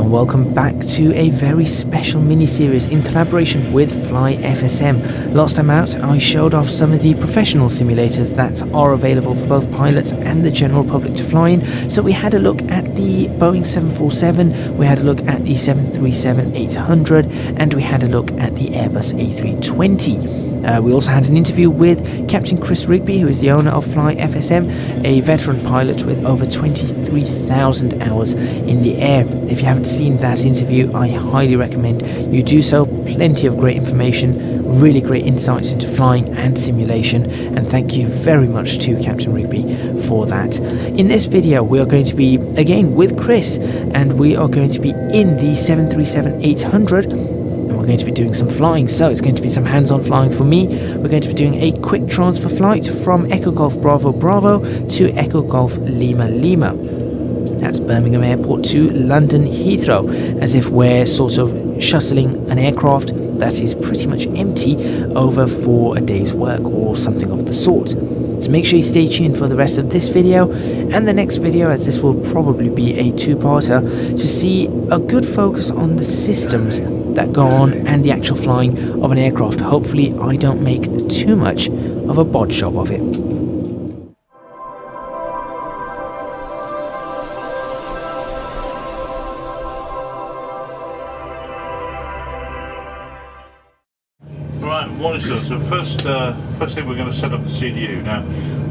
and welcome back to a very special mini-series in collaboration with Fly FSM. Last time out I showed off some of the professional simulators that are available for both pilots and the general public to fly in. So we had a look at the Boeing 747, we had a look at the 737-800, and we had a look at the Airbus A320. We also had an interview with Captain Chris Rigby, who is the owner of Fly FSM, a veteran pilot with over 23,000 hours in the air. If you haven't seen that interview, I highly recommend you do so. Plenty of great information, really great insights into flying and simulation, and thank you very much to Captain Rigby for that. In this video we are going to be again with Chris, and we are going to be in the 737-800. We're going to be doing some flying, so it's going to be some hands-on flying for me. We're going to be doing a quick transfer flight from Echo Golf Bravo Bravo to Echo Golf Lima Lima. That's Birmingham Airport to London Heathrow, as if we're sort of shuttling an aircraft that is pretty much empty over for a day's work or something of the sort. So make sure you stay tuned for the rest of this video and the next video, as this will probably be a two-parter, to see a good focus on the systems that go on and the actual flying of an aircraft. Hopefully I don't make too much of a bod job of it. Right, morning sir. So first thing we're going to set up the CDU. Now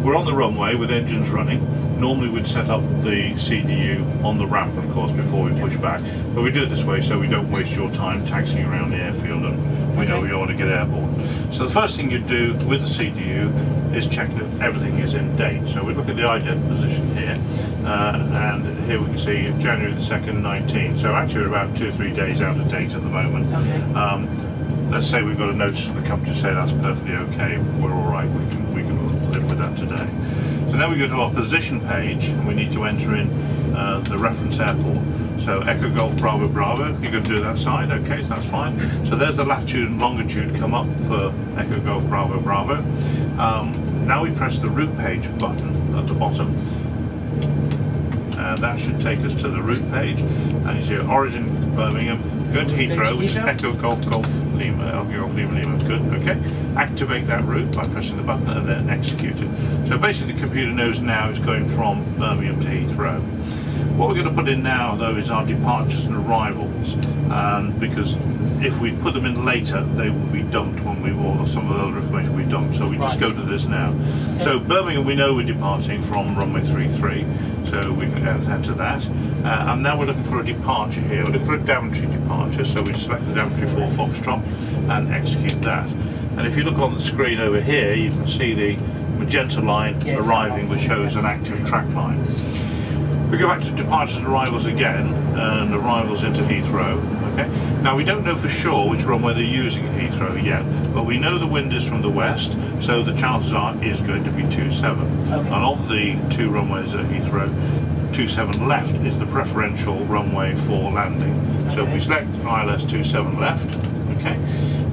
we're on the runway with engines running. Normally we'd set up the CDU on the ramp, of course, before we push back, but we do it this way so we don't waste your time taxiing around the airfield, and we know you want to get airborne. So the first thing you do with the CDU is check that everything is in date. So we look at the ident position here, and here we can see January the 2nd, 19. So actually we're about 2 or 3 days out of date at the moment. Okay. Let's say we've got a notice from the company to say that's perfectly okay, we're all right, we can live with that today. So now we go to our position page, and we need to enter in the reference airport. So Echo Golf Bravo Bravo, you're going to do that side, okay, so that's fine. So there's the latitude and longitude come up for Echo Golf Bravo Bravo. Now we press the route page button at the bottom, and that should take us to the route page. And you see origin Birmingham, go to Heathrow, which is Echo Golf Golf Lima, Echo Golf Lima Lima, good, okay. Activate that route by pressing the button and then execute it. So basically the computer knows now it's going from Birmingham to Heathrow. What we're going to put in now though is our departures and arrivals, because if we put them in later they will be dumped when we will, some of the other information will be dumped, so we just go to this now. Okay. So Birmingham, we know we're departing from runway 33, so we can enter that. And now we're looking for a departure here. We're looking for a Daventry departure, so we select the Daventry 4 Foxtrot and execute that. And if you look on the screen over here, you can see the magenta line arriving, which shows an active track line. We go back to departures and arrivals again, and arrivals into Heathrow. Okay. Now we don't know for sure which runway they're using in Heathrow yet, but we know the wind is from the west, so the chances are is going to be 27. Okay. And of the 2 runways at Heathrow, 27 left is the preferential runway for landing. Okay. So if we select ILS 27 left, okay.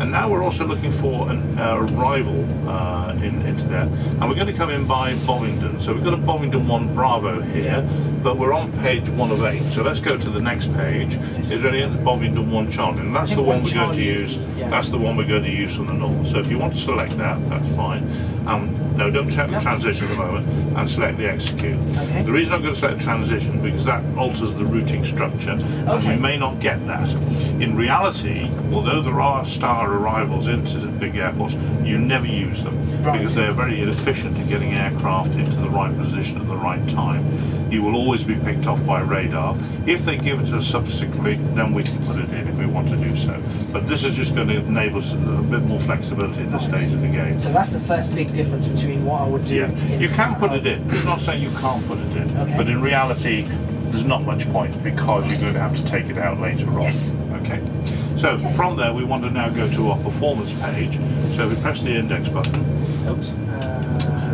And now we're also looking for an arrival into there, and we're going to come in by Bovingdon. So we've got a Bovingdon 1 Bravo here, but we're on page 1 of 8. So let's go to the next page. Is there any Bovingdon 1 Charlie? And that's the one we're going to use. That's the one we're going to use from the north. So if you want to select that, that's fine. No, don't check the transition at the moment, and select the execute. Okay. The reason I'm going to select transition because that alters the routing structure, and we may not get that. In reality, although there are star arrivals into the big airports, you never use them because they're very inefficient in getting aircraft into the right position at the right time. You will always be picked off by radar. If they give it to us subsequently, then we can put it in if we want to do so. But this is just going to enable us a bit more flexibility in this stage of the game. So that's the first big difference between what I would do. Yeah, you can put it in. It's not saying you can't put it in, but in reality, there's not much point because you're going to have to take it out later on. Yes. Okay. So from there, we want to now go to our performance page. So we press the index button. Oops.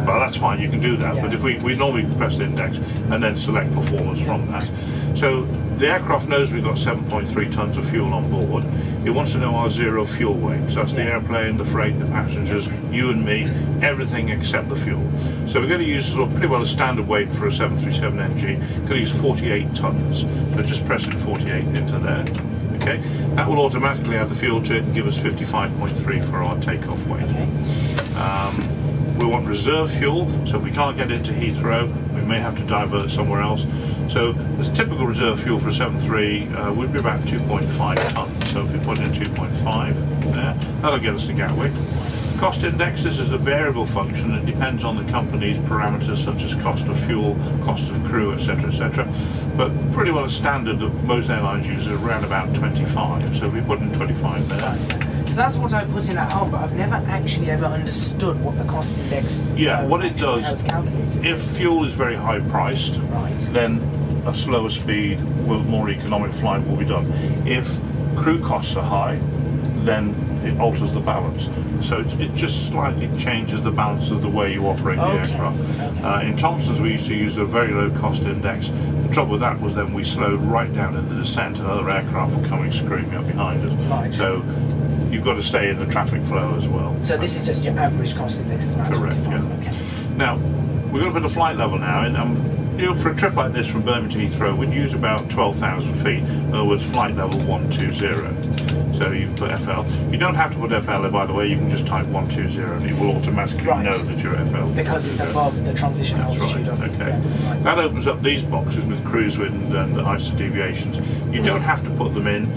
Well, that's fine, you can do that, but if we normally press the index and then select performance from that. So the aircraft knows we've got 7.3 tons of fuel on board. It wants to know our zero fuel weight. So that's the airplane, the freight, the passengers, you and me, everything except the fuel. So we're going to use sort of pretty well a standard weight for a 737 NG. Going to use 48 tons. So just press in 48 into there. Okay, that will automatically add the fuel to it and give us 55.3 for our takeoff weight. We want reserve fuel, so if we can't get into Heathrow, we may have to divert somewhere else. So this typical reserve fuel for a 73 would be about 2.5 tons. So if we put in 2.5 there, that'll get us to Gatwick. Cost index, this is a variable function. It depends on the company's parameters such as cost of fuel, cost of crew, etc., etc. But pretty well a standard that most airlines use is around about 25. So we put in 25 there. So that's what I put in at home, but I've never actually ever understood what the cost index. Yeah, what it does, if fuel is very high priced, then a slower speed, more economic flight will be done. If crew costs are high, then it alters the balance. So it just slightly changes the balance of the way you operate the aircraft. In Thompson's we used to use a very low cost index. The trouble with that was then we slowed right down in the descent and other aircraft were coming screaming up behind us. So you've got to stay in the traffic flow as well. So this is just your average cost index? Correct, yeah. Now, we're going to put a flight level now in. You know, for a trip like this from Birmingham to Heathrow, we'd use about 12,000 feet. In other words, flight level 120. So you put FL. You don't have to put FL there, by the way. You can just type 120 and it will automatically know that you're FL. Because it's above the transition altitude. That opens up these boxes with cruise wind and ISO deviations. You don't have to put them in.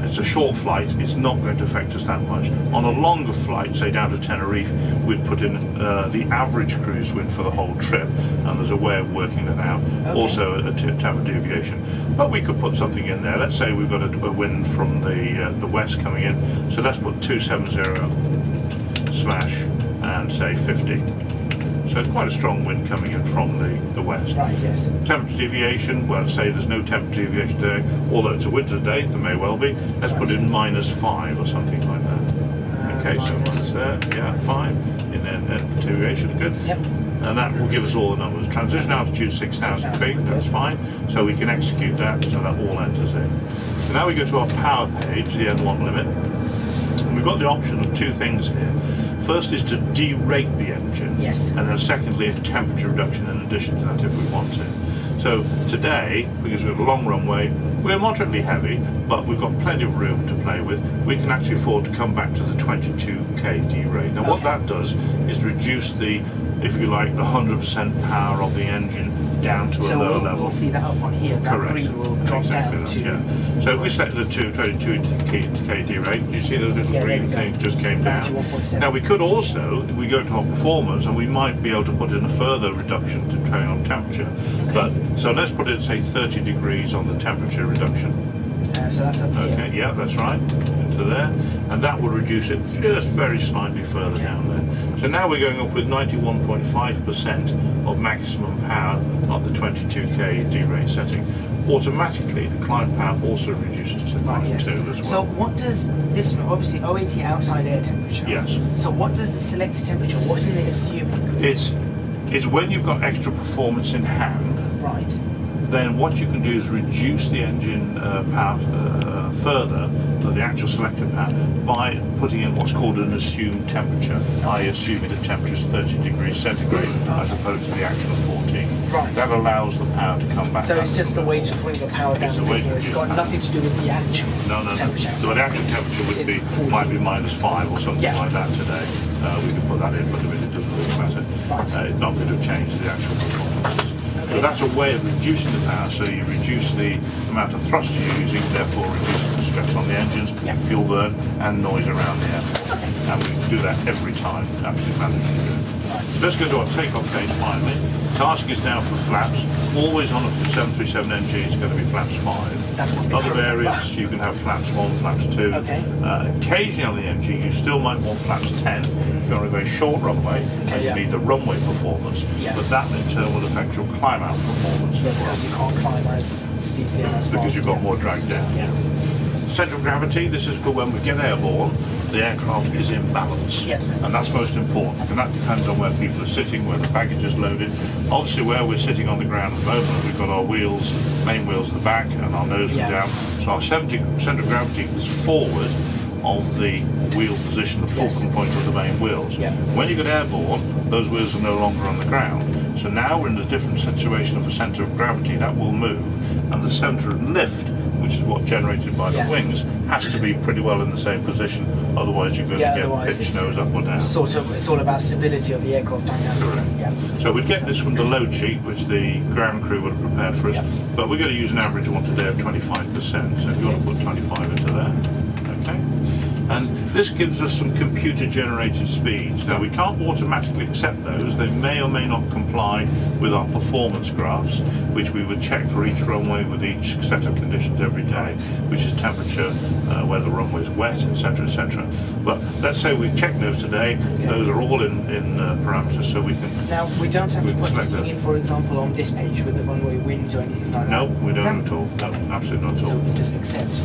It's a short flight. It's not going to affect us that much. On a longer flight, say down to Tenerife, we'd put in the average cruise wind for the whole trip, and there's a way of working that out. Also a type of deviation. But we could put something in there. Let's say we've got a wind from the west coming in. So let's put 270 smash and say 50. So it's quite a strong wind coming in from the west. Temperature deviation, well, say there's no temperature deviation today, although it's a winter day, there may well be. Let's put in -5 or something like that. Okay, so minus there, 5. And then deviation, good. And that will give us all the numbers. Transition altitude 6,000 feet, that's fine. So we can execute that, so that all enters in. So now we go to our power page, the N1 limit. And we've got the option of two things here. First is to derate the engine, and then secondly a temperature reduction in addition to that if we want to. So today, because we've got a long runway, we're moderately heavy, but we've got plenty of room to play with. We can actually afford to come back to the 22k derate. Now what that does is reduce the, if you like, the 100% power of the engine down to a lower level. We'll see that up on here. That green will drop down to... So if we select the 22k derate, you see those little green things just came down. Now we could also, if we go to our performance, and we might be able to put in a further reduction to train on temperature. But so let's put it, say, 30 degrees on the temperature reduction. So that's up here. Okay, yeah, that's right, into there. And that will reduce it just very slightly further down there. So now we're going up with 91.5% of maximum power on the 22k derate setting. Automatically, the climb power also reduces to 92 as well. So what does this, obviously OAT outside air temperature. So what does the selected temperature, what is it assuming? It's when you've got extra performance in hand. Then what you can do is reduce the engine power further, the actual selected power, by putting in what's called an assumed temperature, i.e. assuming the temperature is 30 degrees centigrade as opposed to the actual 14. That allows the power to come back. So it's just a way to bring the power down. It's got nothing to do with the actual temperature. So the actual temperature would be, might be -5 or something like that today. We could put that in, but it doesn't really matter. It's not going to change the actual performances. So that's a way of reducing the power, so you reduce the amount of thrust you're using, therefore reducing the stress on the engines, fuel burn and noise around the airport. And we do that every time, absolutely manage to do it. So let's go to our takeoff page finally. Task is now for flaps. Always on a 737 NG it's going to be flaps 5. Other variants you can have flaps 1, flaps 2. Occasionally on the NG you still might want flaps 10 if you're on a very short runway and you need the runway performance, but that in turn will affect your climb out performance. Because you can't climb as steeply and as fast. Because you've got more drag down. Centre of gravity, this is for when we get airborne, the aircraft is in balance. Yeah. And that's most important. And that depends on where people are sitting, where the baggage is loaded. Obviously, where we're sitting on the ground at the moment, we've got our wheels, main wheels at the back, and our nose down. So our centre of gravity is forward of the wheel position, the fulcrum point of the main wheels. Yeah. When you get airborne, those wheels are no longer on the ground. So now we're in a different situation of a centre of gravity that will move, and the centre of lift, which is what generated by the wings, has to be pretty well in the same position. Otherwise, you're going to get pitch nose up or down. Sort of, it's all about stability of the aircraft dynamic. Yeah. So we'd get this from the load sheet, which the ground crew would have prepared for us. But we're going to use an average one today of 25%. So if you want to put 25 into there, okay. And this gives us some computer-generated speeds. Now, we can't automatically accept those. They may or may not comply with our performance graphs, which we would check for each runway with each set of conditions every day, which is temperature, whether the runway is wet, etc., etc. But let's say we've checked those today. Those are all in parameters, so we can... Now, we don't have to put anything in, for example, on this page with the runway winds or anything like that? No, we don't at all. No, absolutely not at all. So we just accept...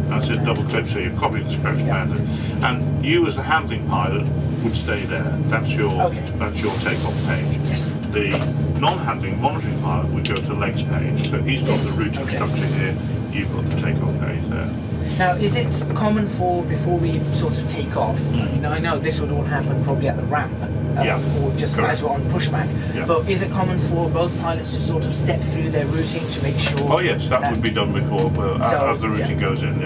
That's it, double click, so you're copying the scratch pattern. And you as the handling pilot would stay there. That's your takeoff page. Yes. The non-handling monitoring pilot would go to the legs page. So he's got the routing structure here, you've got the takeoff page there. Now, is it common for, before we sort of take off, I know this would all happen probably at the ramp, or just as we're on pushback, but is it common for both pilots to sort of step through their routing to make sure... Oh yes, that would be done before, as the routing goes in.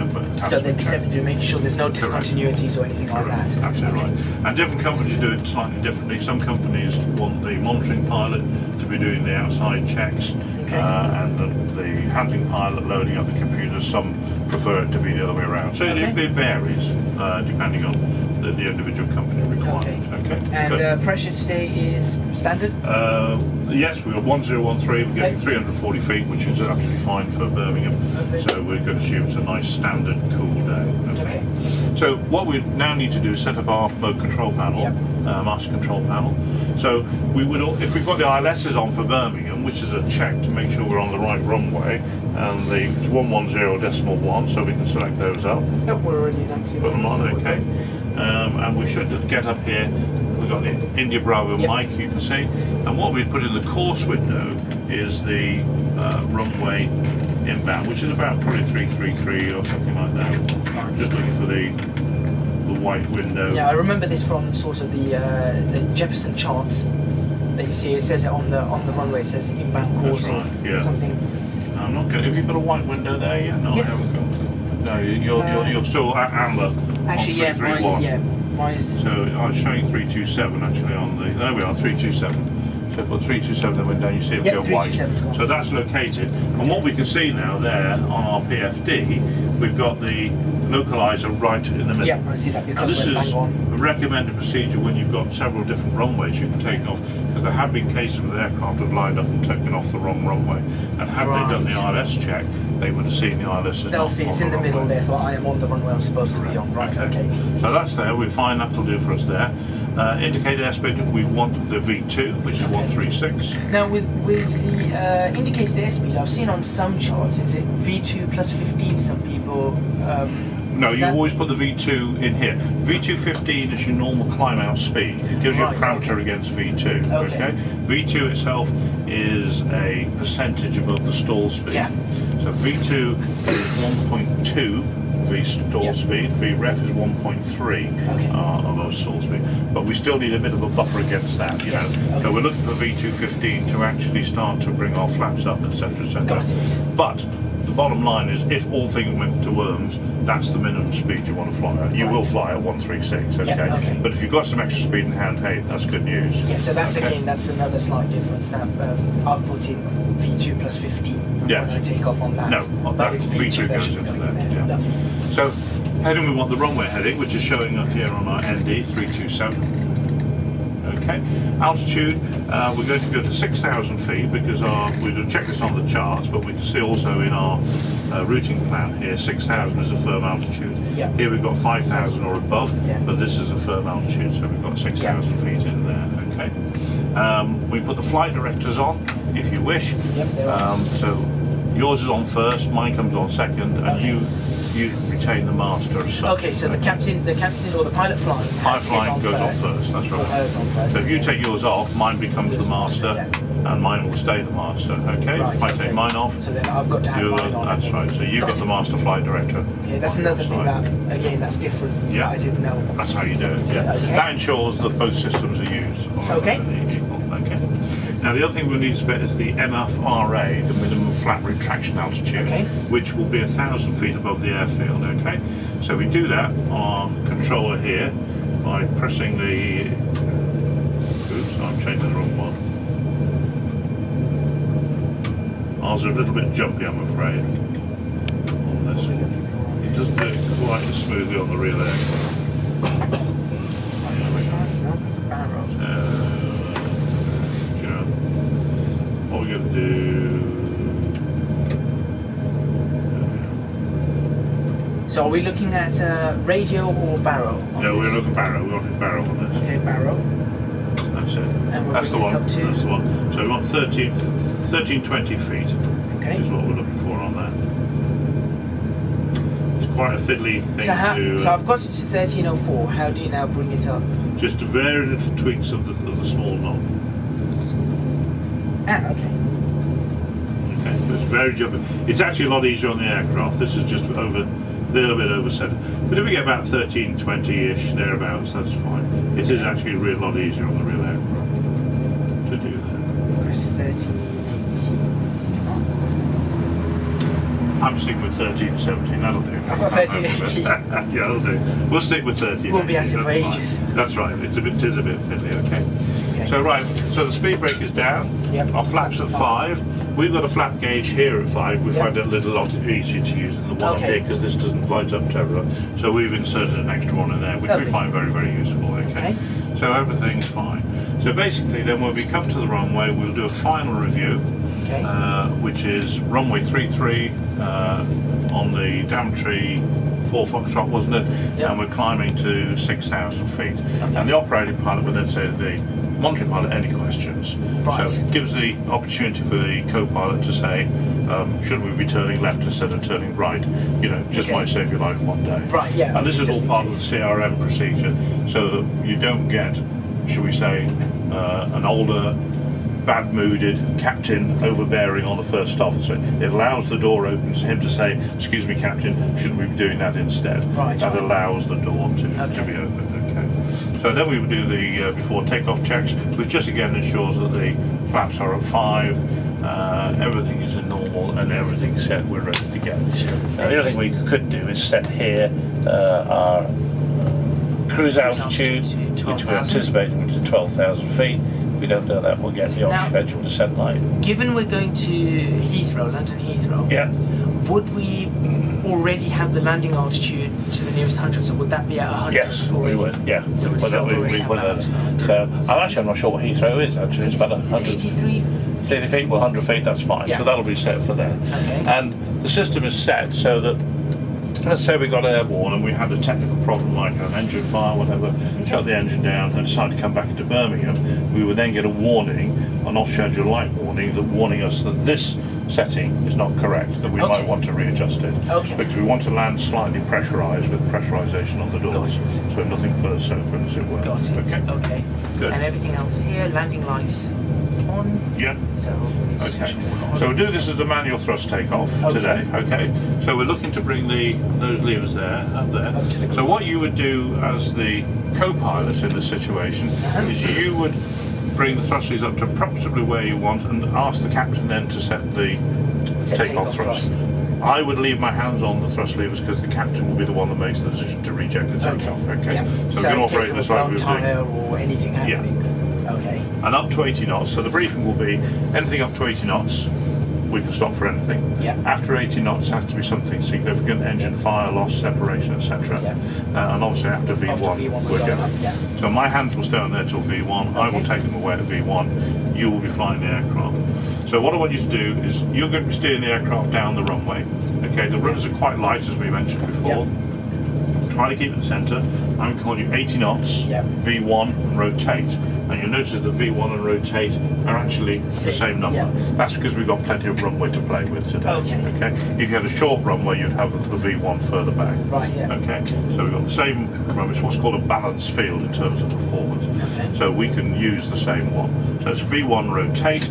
So they'd be stepping through, making sure there's no discontinuities or anything like that. Absolutely right. And different companies do it slightly differently. Some companies want the monitoring pilot to be doing the outside checks, and the handling pilot loading up the computer. Some prefer it to be the other way around. So it varies depending on the individual company requirement. Okay. And pressure today is standard? Yes, we're 1013, we're getting 340 feet, which is absolutely fine for Birmingham. So we're going to assume it's a nice standard cool day. Okay. So what we now need to do is set up our mode control panel, master control panel. So we would, if we've got the ILSs on for Birmingham, which is a check to make sure we're on the right runway, and the 110.1, so we can select those up. Yep, we're already in active. Put them on, okay. And we should get up here. We've got the India Bravo mic, you can see. And what we put in the course window is the runway inbound, which is about probably 333 or something like that. Just looking for the white window. Yeah, I remember this from sort of the Jefferson charts that you see. It says it on the runway. It says inbound course or something. I'm not good. Have you got a white window there yet? No, I haven't got. No, you're still at amber. Actually, mine is. So I was showing 327 actually on the. There we are, 327. So put 327 that went down. You see it go white. So that's located. And what we can see now there on our PFD, we've got the localizer right in the middle. Yeah, I see that. Because this is a recommended procedure when you've got several different runways you can take off, because there have been cases where the aircraft have lined up and taken off the wrong runway, and had they done the ILS check, they would have seen the ILS as they'll see it's in the middle, therefore I am on the runway I'm supposed to be on. Right, okay. So that's there, we're fine, that'll do for us there. Indicated airspeed, we want the V2, which is 136. Now with the indicated airspeed, I've seen on some charts, is it V2 plus 15, some people... no, you always put the V2 in here. V2 15 is your normal climb out speed. It gives you a parameter against V2. Okay. V2 itself is a percentage above the stall speed. Yeah. So V2 is 1.2 V stall speed, V ref is 1.3 of stall speed, but we still need a bit of a buffer against that, you know. So we're looking for V215 to actually start to bring our flaps up, etc., etc. But the bottom line is, if all things went to worms, that's the minimum speed you want to fly at. You will fly at 136, okay? But if you've got some extra speed in hand, hey, that's good news. Yeah, so that's again, that's another slight difference. That I've put in V2 plus 15 when I take off on that. No, that it's V2 goes into that. So heading, we want the runway heading, which is showing up here on our ND 327. Okay, altitude, we're going to go to 6,000 feet because we'll check this on the charts, but we can see also in our routing plan here 6,000 is a firm altitude. Here we've got 5,000 or above, but this is a firm altitude, so we've got 6,000 feet in there. Okay, we put the flight directors on if you wish. So yours is on first, mine comes on second, and you retain the master as such. Okay, so the captain or the pilot flying. Pilot flying goes on first. That's right. Hers on first. So if you take yours off, mine becomes the master, and mine will stay the master. Okay. Right, if I take mine off, so then I've got to have mine on. That's right. So you've got the master flight director. Okay, that's another thing that again that's different. Yeah. I didn't know. That's how you do it. Yeah. Okay. That ensures that both systems are used. Okay. Okay. Now the other thing we'll need to spec is the MFRA, the minimum flat retraction altitude, which will be 1,000 feet above the airfield. Okay, so we do that on our controller here by pressing the. Oops, I'm changing the wrong one. Ours are a little bit jumpy, I'm afraid. On this, it doesn't do it quite as smoothly on the real aircraft. What we're going to do. So are we looking at radio or barrow? No, we're looking barrow. We're looking barrow on this. Okay, barrow. That's it. And That's the one. That's the one. So we want 1320 feet. Okay. Is what we're looking for on that. It's quite a fiddly thing so I've got it to 1304. How do you now bring it up? Just very little tweaks of the small knob. Ah, okay. Okay, but it's very jumpy. It's actually a lot easier on the aircraft. This is just over a little bit over center. But if we get about 1320-ish, thereabouts, that's fine. It is actually a real lot easier on the real aircraft to do that. That's 1380. I'm sticking with 1317, that'll do. I've got 1380. Yeah, that'll do. We'll stick with 1380. We'll be at it for ages. That's right, it is a bit fiddly, okay. So right, so the speed brake is down, our flaps at 5. We've got a flap gauge here at 5. We find it a little lot easier to use than the one up here because this doesn't light up terribly. So we've inserted an extra one in there, which we find very, very useful, okay. So everything's fine. So basically then when we come to the runway, we'll do a final review, which is runway 33 on the Daventry 4 Foxtrot, wasn't it? And we're climbing to 6,000 feet. And the operating pilot will then say to the monitoring pilot, any questions? So it gives the opportunity for the co-pilot to say, should we be turning left instead of turning right? You know, just might save your life one day. Right, yeah. And this is all part of the CRM procedure, so that you don't get, shall we say, an older, bad-mooded captain overbearing on the first officer. It allows the door open to him to say, excuse me, captain, shouldn't we be doing that instead? Right. That allows the door to be opened. Okay. So then we would do the before takeoff checks, which just again ensures that the flaps are at 5, everything is in normal, and everything's set, we're ready to go. Now, the other thing we could do is set here our cruise altitude, which we're anticipating to 12,000 feet. If we don't do that, we'll get the off-schedule descent line. Given we're going to Heathrow, London Heathrow, would we already have the landing altitude to the nearest 100? So would that be at 100? Yes, already? we would. Yeah, so we would. So I'm not sure what Heathrow is actually. It's about 100. 83 feet. Well, 100 feet. That's fine. So that'll be set for there. Okay. And the system is set so that, let's say we got airborne and we had a technical problem like an engine fire, whatever, shut the engine down and decided to come back into Birmingham, we would then get a warning, an off-schedule light warning, that warning us that this setting is not correct, that we might want to readjust it. Because we want to land slightly pressurised with pressurisation on the doors, so nothing bursts open, as it were. Got it. Okay. Good. And everything else here, landing lights on. Yeah. So we'll do this as a manual thrust takeoff today. Okay. So we're looking to bring those levers there up there. So what you would do as the co-pilot in this situation is you would bring the thrust levers up to approximately where you want and ask the captain then to set the takeoff thrust. I would leave my hands on the thrust levers because the captain will be the one that makes the decision to reject the takeoff. Okay. So we're going to operate this like we were doing. Or anything happening. Okay. And up to 80 knots, so the briefing will be anything up to 80 knots, we can stop for anything. After 80 knots has to be something significant, engine fire, loss, separation, etc. And obviously after V1, we're going up. So my hands will stay on there till V1, I will take them away at V1, you will be flying the aircraft. So what I want you to do is, you're going to be steering the aircraft down the runway. Okay, the runners are quite light as we mentioned before. try to keep it in the centre. I'm calling you 80 knots, Yep. V1 and rotate. And you'll notice that V1 and rotate are actually the same number. Yep. That's because we've got plenty of runway to play with today. Okay. If you had a short runway, you'd have the V1 further back. Right, yeah. Okay. So we've got the same, remember, it's what's called a balanced field in terms of performance. Okay. So we can use the same one. So it's V1 rotate,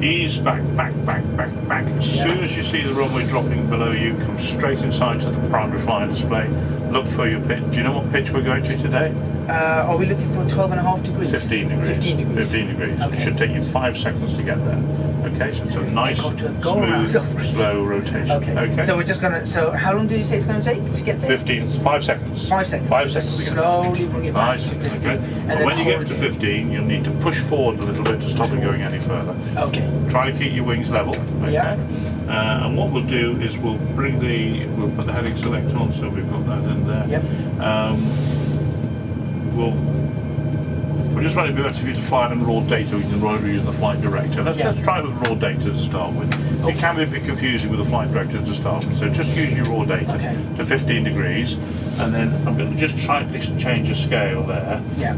ease back, back, back, back, back. As soon as you see the runway dropping below you, come straight inside to the primary flying display. Look for your pitch. Do you know what pitch we're going to today? Are we looking for 12.5 degrees? 15 degrees. 15 degrees. 15 degrees. Okay. It should take you 5 seconds to get there. Okay, so it's a nice, smooth, slow rotation. Okay. So we're just gonna. So how long did you say it's going to take to get there? 5 seconds. 5 seconds. 5 So seconds to just get there. slowly bring it back Nice. to 15. Okay. And But then when you get hold to it. 15, you'll need to push forward a little bit to stop it going any further. Okay. Try to keep your wings level. Okay. Yeah. And what we'll do is we'll put the heading select on, so we've got that in there. Yep. We're just running better for you to fly on raw data. We can use the flight director. Let's try with raw data to start with. It can be a bit confusing with the flight director to start with, so just use your raw data to 15 degrees, and then I'm going to just try at least change the scale there. Yeah.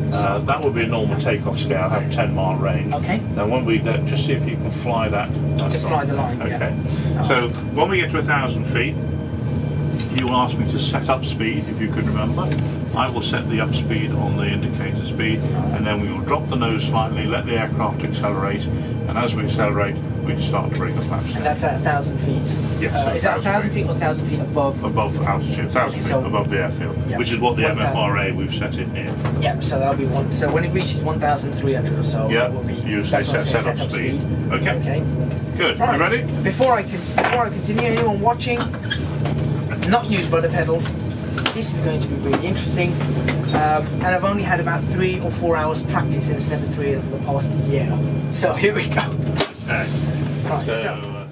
That would be a normal takeoff scale, have 10-mile range. Okay. Now when we just see if you can fly that. Just fly the line. Okay. Yeah. So when we get to 1,000 feet, you will ask me to set up speed, if you can remember. I will set the up speed on the indicator speed, and then we will drop the nose slightly, let the aircraft accelerate, and as we accelerate, we start to bring the flaps down. And that's at 1,000 feet? Yes. Is that 1,000 feet or 1,000 feet above? Above altitude, 1,000 feet so- above the airfield, Yeah. which is what the 1,000. MFRA we've set in here. Yeah, so that'll be one. So when it reaches 1,300 or so, Yeah, it will be. you say that's when I set up speed. Okay. Okay. Good, Right. you ready? Before I continue, anyone watching, not use rudder pedals. This is going to be really interesting. And I've only had about 3 or 4 hours practice in a 7.3 for the past year. So here we go. Okay. Right, So, so